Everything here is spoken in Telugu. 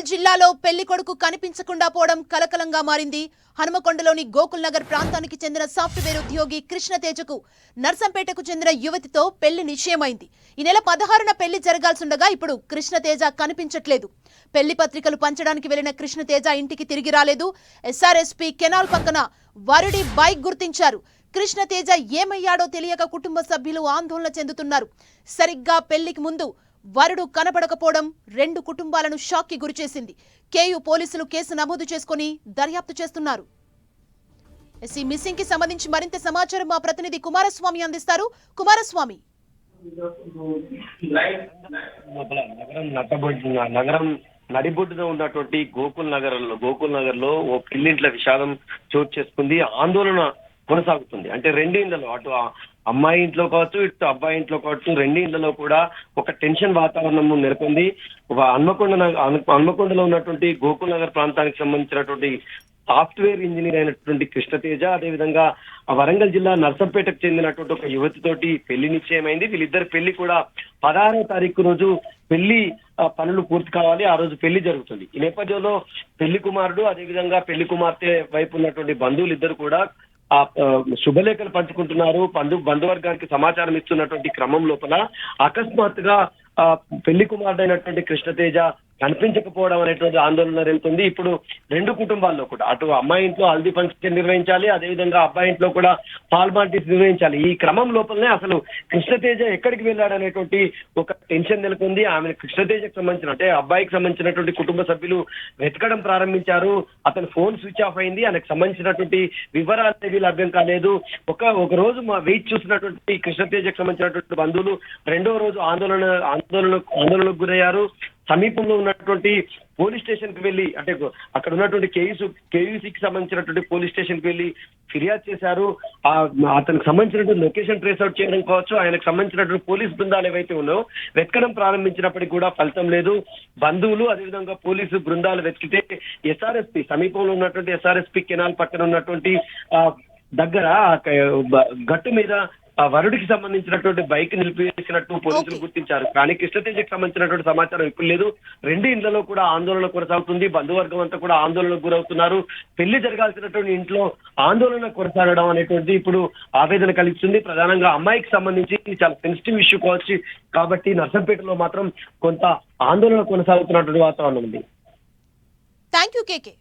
వరంగల్ జిల్లాలో పెళ్లి కొడుకు కనిపించకుండా పోవడం కలకలంగా మారింది. హనుమకొండలోని గోకుల్ నగర్ ప్రాంతానికి చెందిన సాఫ్ట్వేర్ ఉద్యోగి కృష్ణతేజకు నర్సంపేటకు చెందిన యువతితో పెళ్లి నిశ్చయమైంది. ఈ నెల 16న పెళ్లి జరగాల్సిండగా ఇప్పుడు కృష్ణతేజ కనిపించట్లేదు. పెళ్లి పత్రికలు పంచడానికి వెళ్లిన కృష్ణతేజ ఇంటికి తిరిగి రాలేదు. ఎస్ఆర్ఎస్పీ కెనాల్ పక్కన వరుడి బైక్ గుర్తించారు. కృష్ణతేజ ఏమయ్యాడో తెలియక కుటుంబ సభ్యులు ఆందోళన చెందుతున్నారు. సరిగ్గా పెళ్లికి ముందు వరుడు కనబడకపోవడం రెండు కుటుంబాలను షాక్ కి గురిచేసింది. కేయూ పోలీసులు కేసు నమోదు చేసుకుని దర్యాప్తు చేస్తున్నారు. ఈ మిస్సింగ్ కి సంబంధించి మరింత సమాచారం మా ప్రతినిధి కుమారస్వామి అందిస్తారు. కుమారస్వామి, నగరం నడిబొడ్డున ఉన్నటువంటి గోకుల్ నగర్ లో ఓ పిల్లింట్ల విషాదం చోటు చేసుకుంది. ఆందోళన కొనసాగుతుంది. అంటే రెండు ఇళ్లలో, అటు అమ్మాయి ఇంట్లో కావచ్చు, ఇటు అబ్బాయి ఇంట్లో కావచ్చు, రెండు ఇళ్లలో కూడా ఒక టెన్షన్ వాతావరణం నెలకొంది. హన్మకొండలో ఉన్నటువంటి గోకుల్ నగర్ ప్రాంతానికి సంబంధించినటువంటి సాఫ్ట్వేర్ ఇంజనీర్ అయినటువంటి కృష్ణతేజ, అదేవిధంగా వరంగల్ జిల్లా నర్సంపేటకు చెందినటువంటి ఒక యువతితోటి పెళ్లి నిశ్చయమైంది. వీళ్ళిద్దరు పెళ్లి కూడా 16వ తారీఖు రోజు పెళ్లి పనులు పూర్తి కావాలి. ఆ రోజు పెళ్లి జరుగుతుంది. ఈ నేపథ్యంలో పెళ్లి కుమారుడు, అదేవిధంగా పెళ్లి కుమార్తె వైపు ఉన్నటువంటి బంధువులు ఇద్దరు కూడా శుభలేఖలు పంచుకుంటున్నారు. బంధువర్గానికి సమాచారం ఇస్తున్నటువంటి క్రమం లోపల అకస్మాత్తుగా పెళ్లి కుమారుడు అయినటువంటి కృష్ణతేజ కనిపించకపోవడం అనేటువంటి ఆందోళన రేపుతుంది. ఇప్పుడు రెండు కుటుంబాల్లో కూడా, అటు అమ్మాయి ఇంట్లో హల్దీ ఫంక్షన్ నిర్వహించాలి, అదేవిధంగా అబ్బాయి ఇంట్లో కూడా పాల్మాంటీస్ నిర్వహించాలి. ఈ క్రమం లోపలనే అసలు కృష్ణతేజ ఎక్కడికి వెళ్ళాడనేటువంటి ఒక టెన్షన్ నెలకొంది. ఆమె కృష్ణతేజకు సంబంధించిన, అంటే అబ్బాయికి సంబంధించినటువంటి కుటుంబ సభ్యులు వెతకడం ప్రారంభించారు. అతని ఫోన్ స్విచ్ ఆఫ్ అయింది. ఆయనకు సంబంధించినటువంటి వివరాలు ఏవి లభ్యం కాలేదు. ఒక రోజు వెయిట్ చూసినటువంటి కృష్ణతేజకు సంబంధించినటువంటి బంధువులు రెండో రోజు ఆందోళనకు గురయ్యారు. సమీపంలో ఉన్నటువంటి పోలీస్ స్టేషన్ కి వెళ్లి, అంటే అక్కడ ఉన్నటువంటి కేయూసీకి సంబంధించినటువంటి పోలీస్ స్టేషన్ కి వెళ్లి ఫిర్యాదు చేశారు. అతనికి సంబంధించినటువంటి లొకేషన్ ట్రేస్ అవుట్ చేయడం కావచ్చు, ఆయనకు సంబంధించినటువంటి పోలీస్ బృందాలు ఏవైతే ఉన్నాయో వెతకడం ప్రారంభించినప్పటికీ కూడా ఫలితం లేదు. బంధువులు అదేవిధంగా పోలీసు బృందాలు వెతికితే ఎస్ఆర్ఎస్పీ సమీపంలో ఉన్నటువంటి ఎస్ఆర్ఎస్పీ కెనాల్ పక్కన ఉన్నటువంటి దగ్గర గట్టు మీద వరుడికి సంబంధించినటువంటి బైక్ నిలిపివేసినట్టు పోలీసులు గుర్తించారు. కానీ కృష్ణతేజకు సంబంధించినటువంటి సమాచారం ఇప్పుడు లేదు. రెండు ఇళ్లలో కూడా ఆందోళన కొనసాగుతుంది. బంధువర్గం అంతా కూడా ఆందోళనకు గురవుతున్నారు. పెళ్లి జరగాల్సినటువంటి ఇంట్లో ఆందోళన కొనసాగడం అనేటువంటిది ఇప్పుడు ఆవేదన కలిగిస్తుంది. ప్రధానంగా అమ్మాయికి సంబంధించి చాలా సెన్సిటివ్ ఇష్యూ కావచ్చు కాబట్టి నర్సంపేటలో మాత్రం కొంత ఆందోళన కొనసాగుతున్నటువంటి వాతావరణం ఉంది. Thank you KK.